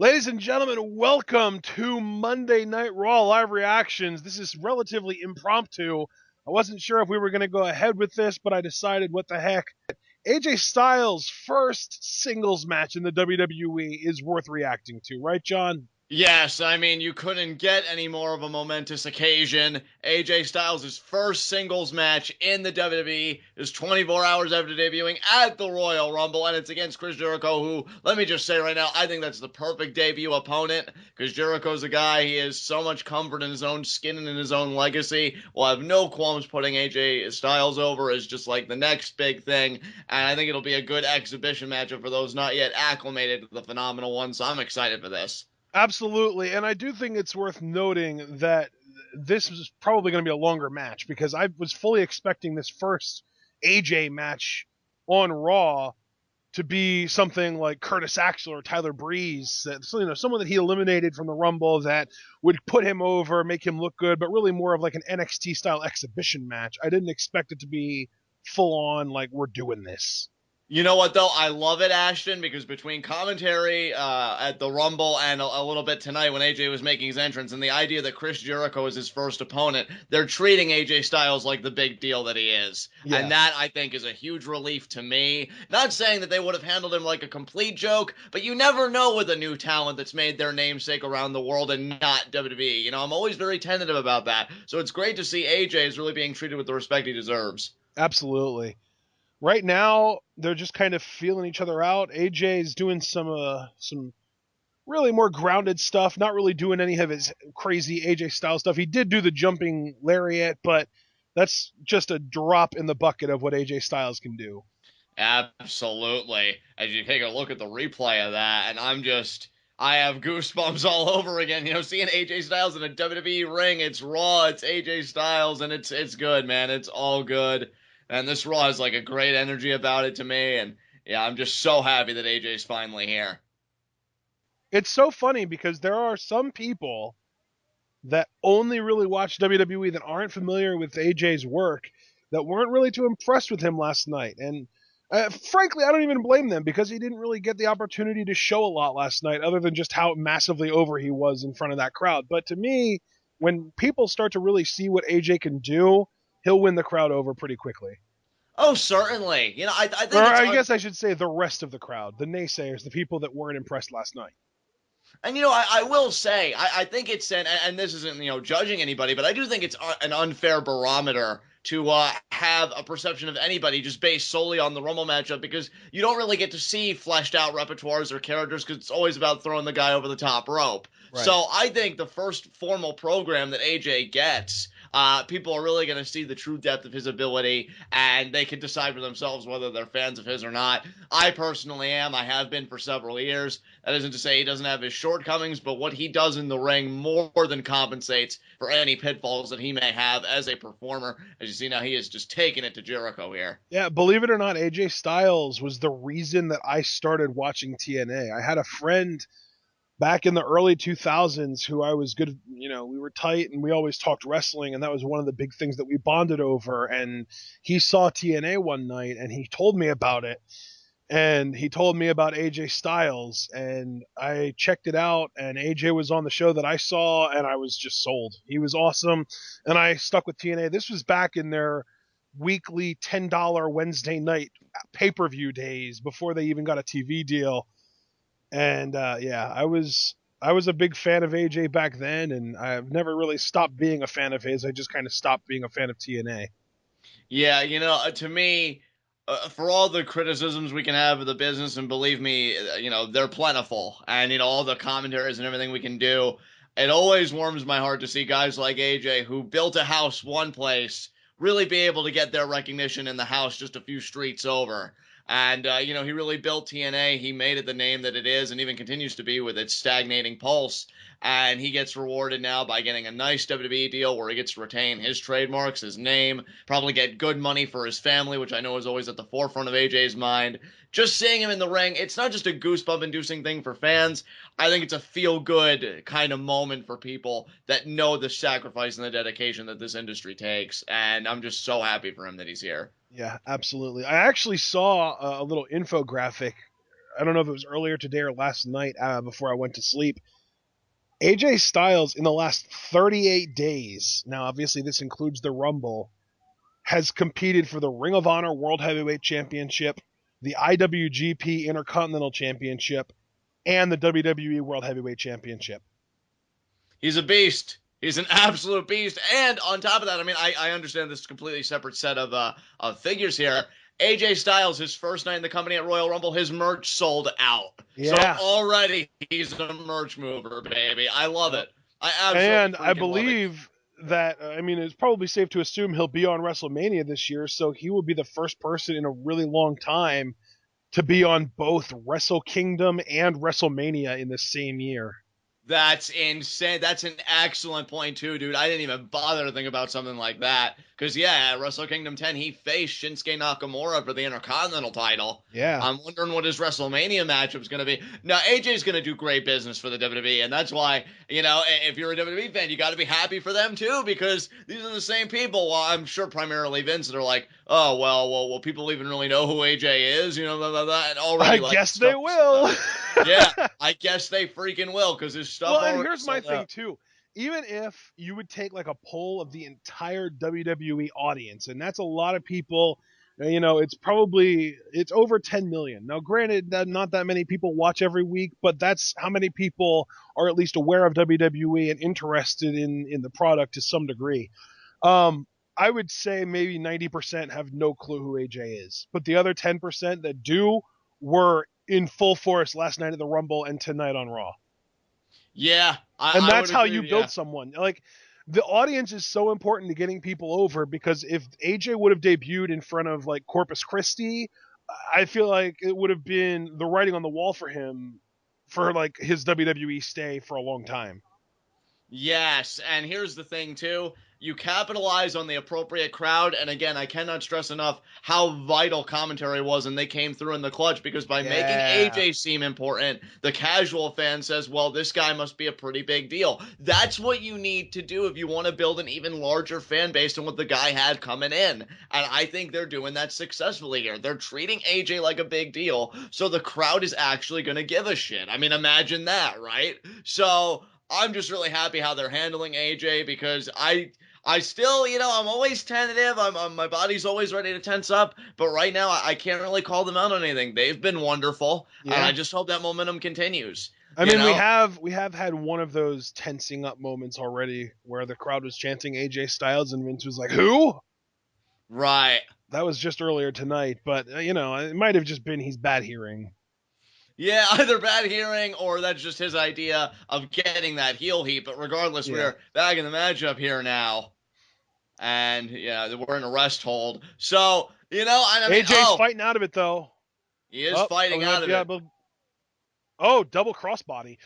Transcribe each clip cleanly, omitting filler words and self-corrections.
Ladies and gentlemen, welcome to Monday Night Raw live reactions. This is relatively impromptu. I wasn't sure if we were going to go ahead with this, but I decided what the heck. AJ Styles' first singles match in the WWE is worth reacting to, right, John? Yes, I mean, you couldn't get any more of a momentous occasion. AJ Styles' first singles match in the WWE is 24 hours after debuting at the Royal Rumble, and it's against Chris Jericho, who, let me just say right now, I think that's the perfect debut opponent, because Jericho's a guy, he has so much comfort in his own skin and in his own legacy. Will have no qualms putting AJ Styles over as just like the next big thing, and I think it'll be a good exhibition matchup for those not yet acclimated to the phenomenal one, so I'm excited for this. Absolutely, and I do think it's worth noting that this is probably going to be a longer match because I was fully expecting this first AJ match on Raw to be something like Curtis Axel or Tyler Breeze, someone that he eliminated from the Rumble that would put him over, make him look good, but really more of like an NXT style exhibition match. I didn't expect it to be full on like we're doing this. You know what though? I love it, Ashton, because between commentary at the Rumble and a little bit tonight when AJ was making his entrance, and the idea that Chris Jericho is his first opponent, they're treating AJ Styles like the big deal that he is, Yeah, and that I think is a huge relief to me. Not saying that they would have handled him like a complete joke, but you never know with a new talent that's made their namesake around the world and not WWE. You know, I'm always very tentative about that, so it's great to see AJ is really being treated with the respect he deserves. absolutely. Right now, they're just kind of feeling each other out. AJ's doing some really more grounded stuff, not really doing any of his crazy AJ style stuff. He did do the jumping lariat, but that's just a drop in the bucket of what AJ Styles can do. Absolutely. As you take a look at the replay of that, and I have goosebumps all over again. You know, seeing AJ Styles in a WWE ring, it's Raw, it's AJ Styles, and it's good, man. It's all good. And this Raw has like a great energy about it to me, and yeah, I'm just so happy that AJ's finally here. It's so funny because there are some people that only really watch WWE that aren't familiar with AJ's work that weren't really too impressed with him last night. And frankly, I don't even blame them because he didn't really get the opportunity to show a lot last night other than just how massively over he was in front of that crowd. But to me, when people start to really see what AJ can do, he'll win the crowd over pretty quickly. Oh, certainly. You know, I Or think it's I guess I should say the rest of the crowd, the naysayers, the people that weren't impressed last night. And you know, I will say, I think it's and this isn't judging anybody, but I do think it's an unfair barometer to have a perception of anybody just based solely on the Rumble matchup because you don't really get to see fleshed out repertoires or characters because it's always about throwing the guy over the top rope. Right. So I think the first formal program that AJ gets, people are really going to see the true depth of his ability, and they can decide for themselves whether they're fans of his or not. I personally am. I have been for several years. That isn't to say he doesn't have his shortcomings, but what he does in the ring more than compensates for any pitfalls that he may have as a performer. As you see now, he is just taking it to Jericho here. Yeah, believe it or not, AJ Styles was the reason that I started watching TNA. I had a friend back in the early 2000s who I was good, we were tight and we always talked wrestling, and that was one of the big things that we bonded over. And he saw TNA one night and he told me about it. And he told me about AJ Styles, and I checked it out, and AJ was on the show that I saw, and I was just sold. He was awesome, and I stuck with TNA. This was back in their weekly $10 Wednesday night pay-per-view days before they even got a TV deal. And yeah, I was a big fan of AJ back then, and I've never really stopped being a fan of his. I just kind of stopped being a fan of TNA. Yeah, to me, for all the criticisms we can have of the business, and believe me, they're plentiful, and all the commentaries and everything we can do, it always warms my heart to see guys like AJ who built a house one place really be able to get their recognition in the house just a few streets over. And he really built TNA. He made it the name that it is, and even continues to be with its stagnating pulse. And he gets rewarded now by getting a nice WWE deal where he gets to retain his trademarks, his name, probably get good money for his family, which I know is always at the forefront of AJ's mind. Just seeing him in the ring, it's not just a goosebump inducing thing for fans. I think it's a feel good kind of moment for people that know the sacrifice and the dedication that this industry takes. And I'm just so happy for him that he's here. Yeah, absolutely. I actually saw a little infographic I don't know if it was earlier today or last night before I went to sleep. AJ Styles in the last 38 days, now obviously this includes the Rumble, has competed for the Ring of Honor World Heavyweight Championship, the IWGP Intercontinental Championship, and the WWE World Heavyweight Championship. He's a beast. He's an absolute beast. And on top of that, I mean, I understand this is a completely separate set of figures here. AJ Styles, his first night in the company at Royal Rumble, his merch sold out. So Yeah. already he's a merch mover, baby. I love Yep. it. I absolutely And I freaking love it. believe that, I mean, it's probably safe to assume he'll be on WrestleMania this year, so he will be the first person in a really long time to be on both Wrestle Kingdom and WrestleMania in the same year. That's insane. That's an excellent point too, dude. I didn't even bother to think about something like that. Because yeah, at Wrestle Kingdom 10, he faced Shinsuke Nakamura for the Intercontinental title. Yeah. I'm wondering what his WrestleMania matchup's going to be. Now, AJ's going to do great business for the WWE, and that's why, if you're a WWE fan, you got to be happy for them too, because these are the same people. Well, I'm sure primarily Vince that are like, oh, well, people even really know who AJ is, blah, blah, blah, and I already like guess they stuff. will. Yeah, I guess they freaking will because his stuff Well, and already here's my sold thing out. too. Even if you would take like a poll of the entire WWE audience, and that's a lot of people, it's over 10 million. Now, granted, that not that many people watch every week, but that's how many people are at least aware of WWE and interested in the product to some degree. Um, I would say maybe 90% have no clue who AJ is, but the other 10% that do were in full force last night at the Rumble and tonight on Raw. Yeah, And I that's would how agree. you Yeah, build someone. Like the audience is so important to getting people over because if AJ would have debuted in front of like Corpus Christi, I feel like it would have been the writing on the wall for him for like his WWE stay for a long time. yes, and here's the thing too. You capitalize on the appropriate crowd, and again, I cannot stress enough how vital commentary was, and they came through in the clutch because by making Yeah. AJ seem important, the casual fan says, well, this guy must be a pretty big deal. That's what you need to do if you want to build an even larger fan base than what the guy had coming in. And I think they're doing that successfully here. They're treating AJ like a big deal, so the crowd is actually going to give a shit. I mean, imagine that, right? So I'm just really happy how they're handling AJ because I still, I'm always tentative. my body's always ready to tense up. But right now, I can't really call them out on anything. They've been wonderful, and I Yeah. just hope that momentum continues. I You mean, we know, have had one of those tensing up moments already where the crowd was chanting AJ Styles and Vince was like, "Who?" right? That was just earlier tonight, but it might have just been he's bad hearing. Yeah, either bad hearing or that's just his idea of getting that heel heat. But regardless, Yeah. we're back in the matchup here now, and yeah, we're in a rest hold. So and I mean, AJ's fighting out of it though. he is Oh, fighting out of yeah, it. but oh, double crossbody.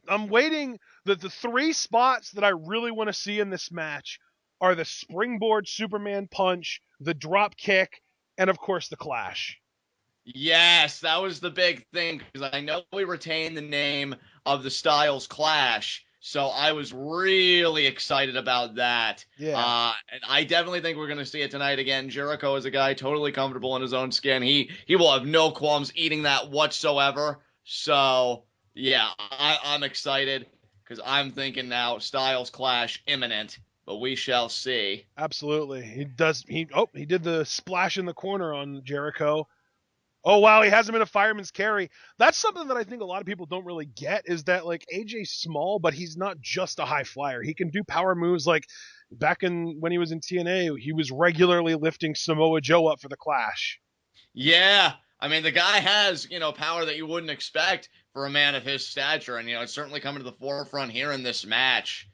I'm waiting. The three spots that I really want to see in this match are the springboard Superman punch, the drop kick, and of course the clash. Yes, that was the big thing because I know we retained the name of the Styles Clash, so I was really excited about that. Yeah, And I definitely think we're going to see it tonight again. Jericho is a guy totally comfortable in his own skin. He will have no qualms eating that whatsoever. So yeah, I'm excited because I'm thinking now Styles Clash imminent, but we shall see. absolutely. He did the splash in the corner on Jericho. Oh wow, he has him in a fireman's carry. That's something that I think a lot of people don't really get is that like AJ's small, but he's not just a high flyer. He can do power moves like back in when he was in TNA, he was regularly lifting Samoa Joe up for the Clash. Yeah. I mean, the guy has, power that you wouldn't expect for a man of his stature. And, it's certainly coming to the forefront here in this match.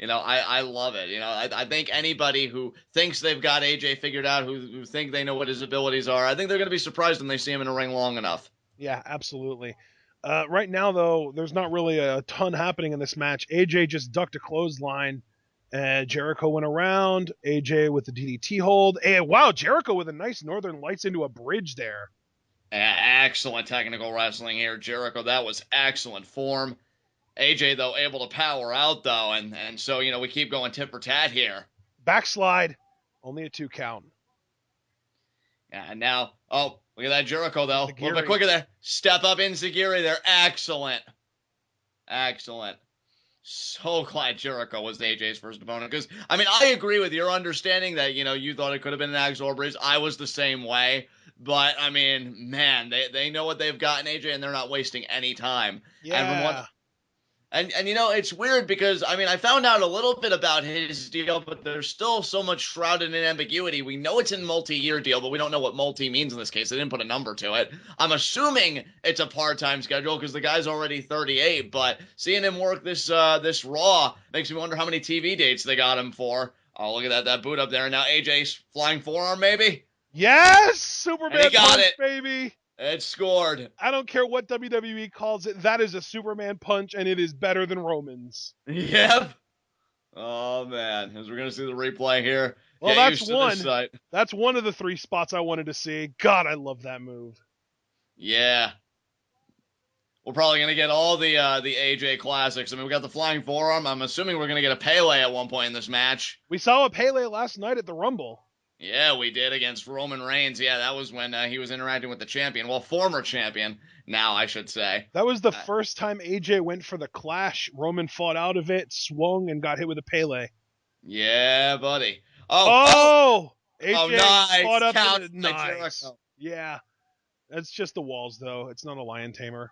I love it. I think anybody who thinks they've got AJ figured out, who think they know what his abilities are, I think they're going to be surprised when they see him in a ring long enough. Yeah, absolutely. Right now, though, there's not really a ton happening in this match. AJ just ducked a clothesline. Jericho went around. AJ with the DDT hold. And wow, Jericho with a nice Northern Lights into a bridge there. Excellent technical wrestling here, Jericho. That was excellent form. AJ, though, able to power out, though. And so, we keep going tit for tat here. Backslide. Only a 2 count. Yeah, and now, oh, Look at that Jericho, though. A little bit Enziguri. quicker there. Step up Enziguri there. Excellent. Excellent. So glad Jericho was AJ's first opponent. Because, I mean, I agree with your understanding that, you thought it could have been an Axel Breeze. I was the same way. But, I mean, man, they know what they've got in AJ, and they're not wasting any time. And from what Yeah. and it's weird because I mean I found out a little bit about his deal, but there's still so much shrouded in ambiguity. We know it's a multi-year deal, but we don't know what multi means in this case. They didn't put a number to it. I'm assuming it's a part-time schedule because the guy's already 38. But seeing him work this Raw makes me wonder how many TV dates they got him for. Oh, look at that boot up there. And now AJ's flying forearm, maybe, Yes, and he Superman got punch, it. baby. It scored. I don't care what WWE calls it. That is a Superman punch, and it is better than Roman's. Yep. Oh man, as we're gonna see the replay here, Well, get that's used to this one. site. That's one of the 3 spots I wanted to see. God, I love that move. Yeah, we're probably gonna get all the AJ classics. I mean, we got the flying forearm. I'm assuming we're gonna get a Pele at one point in this match. We saw a Pele last night at the Rumble. Yeah, we did against Roman Reigns. Yeah, that was when he was interacting with the champion. Well, former champion, now I should say. That was the first time AJ went for the clash. Roman fought out of it, swung, and got hit with a Pele. Yeah, buddy. Oh! AJ oh, nice. fought up Count in it. by Nice. Jericho. Yeah. That's just the walls, though. It's not a lion tamer.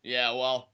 Yeah, well,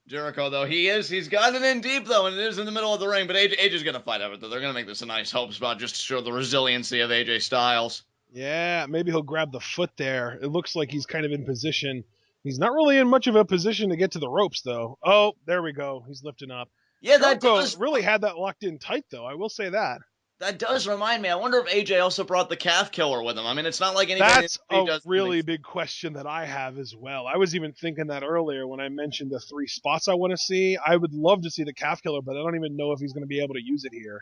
Jericho, though, he's got it in deep, though, and it is in the middle of the ring, but AJ's going to fight over it, though. They're going to make this a nice hope spot just to show the resiliency of AJ Styles. Yeah, maybe he'll grab the foot there. It looks like he's kind of in position. He's not really in much of a position to get to the ropes, though. Oh, there we go. He's lifting up. Yeah, Jericho really had that locked in tight, though. I will say that. That does remind me. I wonder if AJ also brought the calf killer with him. I mean, it's not like anybody. That's a really big question that I have as well. I was even thinking that earlier when I mentioned the 3 spots I want to see. I would love to see the calf killer, but I don't even know if he's going to be able to use it here.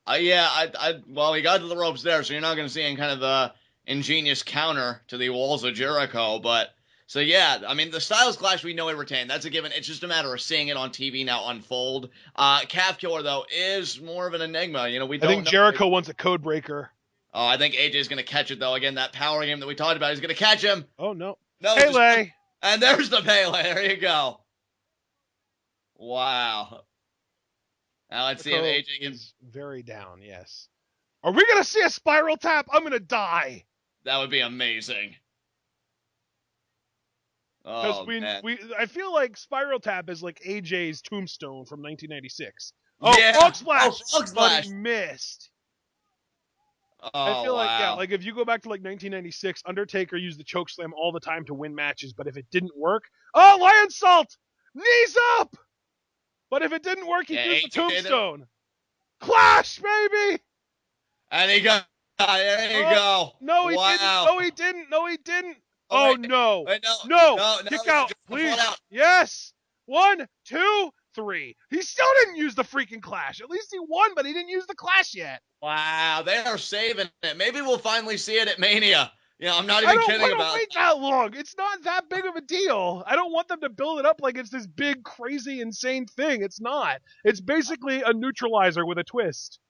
Well, he got to the ropes there, so you're not going to see any kind of ingenious counter to the walls of Jericho. But so yeah, I mean, the Styles Clash we know he retained. That's a given. It's just a matter of seeing it on TV now unfold. Calf killer though is more of an enigma. You know, we don't. I think Jericho wants a code breaker. Oh, I think AJ's going to catch it though. Again, that power game that we talked about, he's going to catch him. Oh no, no, Pele. And there's the Pele. There you go. Wow. Now let's see if AJ is very down. Yes. Are we gonna see a spiral tap? I'm gonna die. That would be amazing. Because Oh, I feel like spiral tap is like AJ's tombstone from 1996. Oh, yeah. frog splash! Oh, frog splash! But he missed. Oh, I feel like, yeah, wow. like if you go back to like 1996, Undertaker used the choke slam all the time to win matches, but if it didn't work, oh, lion salt! Knees up! But if it didn't work, he used the tombstone. Clash, baby! And he got, there you go. No, he didn't. No, he didn't. No, he didn't. Oh, wait, no. Wait, No. Kick out, please. Out. Yes. 1, 2, 3. He still didn't use the freaking clash. At least he won, but he didn't use the clash yet. Wow, they are saving it. Maybe we'll finally see it at Mania. You know, I'm not even kidding about it. I don't want to wait that long. It's not that big of a deal. I don't want them to build it up like it's this big, crazy, insane thing. It's not. It's basically a neutralizer with a twist.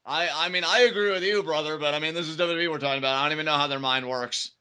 I mean, I agree with you, brother, but I mean, this is WWE we're talking about. I don't even know how their mind works.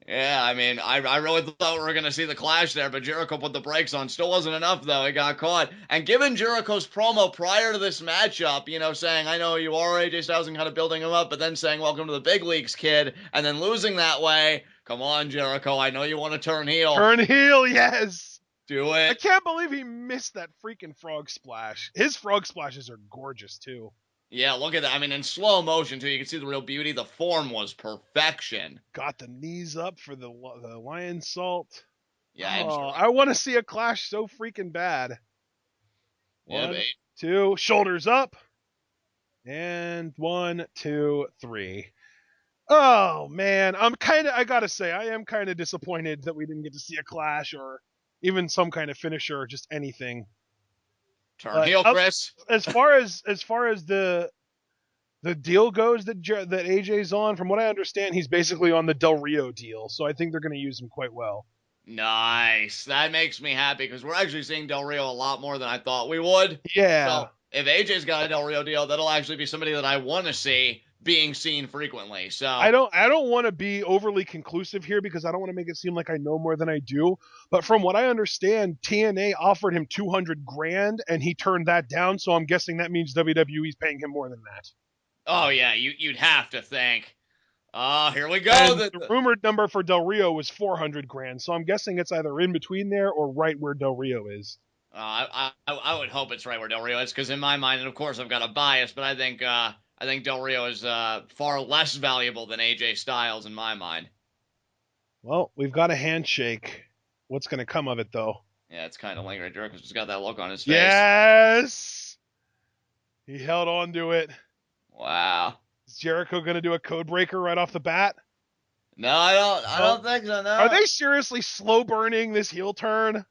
Yeah, I mean, I really thought we were going to see the clash there, but Jericho put the brakes on. Still wasn't enough, though. He got caught. And given Jericho's promo prior to this matchup, you know, saying, I know you are AJ Styles and kind of building him up, but then saying, welcome to the big leagues, kid, and then losing that way. Come on, Jericho. I know you want to turn heel. Turn heel, yes. Do it. I can't believe he missed that freaking frog splash. His frog splashes are gorgeous, too. Yeah, look at that. I mean, in slow motion, too. You can see the real beauty. The form was perfection. Got the knees up for the lion salt. Yeah. Oh, I want to see a clash so freaking bad. Yeah, 1, 2, shoulders up. And 1, 2, 3. Oh, man. I gotta say, I am kind of disappointed that we didn't get to see a clash or even some kind of finisher or just anything. Turn heel, Chris. As far as the deal goes that AJ's on, from what I understand, he's basically on the Del Rio deal. So I think they're going to use him quite well. Nice. That makes me happy because we're actually seeing Del Rio a lot more than I thought we would. Yeah. So if AJ's got a Del Rio deal, that'll actually be somebody that I want to see being seen frequently. I So, don't want to be overly conclusive here because I don't want to make it seem like I know more than I do. But from what I understand, TNA offered him 200 grand and he turned that down. So I'm guessing that means WWE's paying him more than that. oh yeah, you'd have to think. Here we go. And the rumored number for Del Rio was 400 grand. So I'm guessing it's either in between there or right where Del Rio is. I would hope it's right where Del Rio is, because in my mind, and of course I've got a bias, but I think Del Rio is far less valuable than AJ Styles in my mind. Well, we've got a handshake. What's going to come of it, though? Yeah, it's kind of lingering. Jericho's just got that look on his face. Yes! He held on to it. Wow. Is Jericho going to do a code breaker right off the bat? No, I don't. I No. don't think so. Are No. they seriously slow burning this heel turn?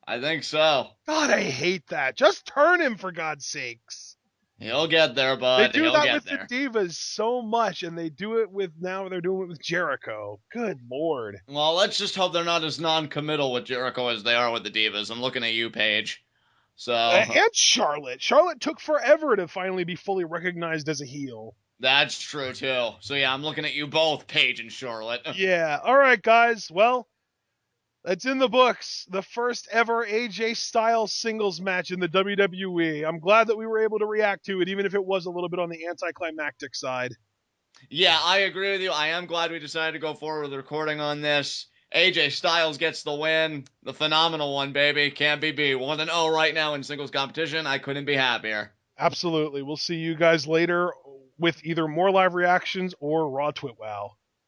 I think so. God, I hate that. Just turn him, for God's sakes. He'll get there, They bud. do He'll that get with the there. Divas so much, and they do it with, now they're doing it with Jericho. Good Lord. Well, let's just hope they're not as non-committal with Jericho as they are with the Divas. I'm looking at you, Paige. So And Charlotte. Charlotte took forever to finally be fully recognized as a heel. that's true too. So yeah, I'm looking at you both, Paige and Charlotte. Yeah. All right, guys. Well, it's in the books. The first ever AJ Styles singles match in the WWE. I'm glad that we were able to react to it, even if it was a little bit on the anticlimactic side. Yeah, I agree with you. I am glad we decided to go forward with the recording on this. AJ Styles gets the win. The phenomenal one, baby. Can't be beat. 1-0 right now in singles competition. I couldn't be happier. Absolutely. We'll see you guys later with either more live reactions or Raw Twit Wow.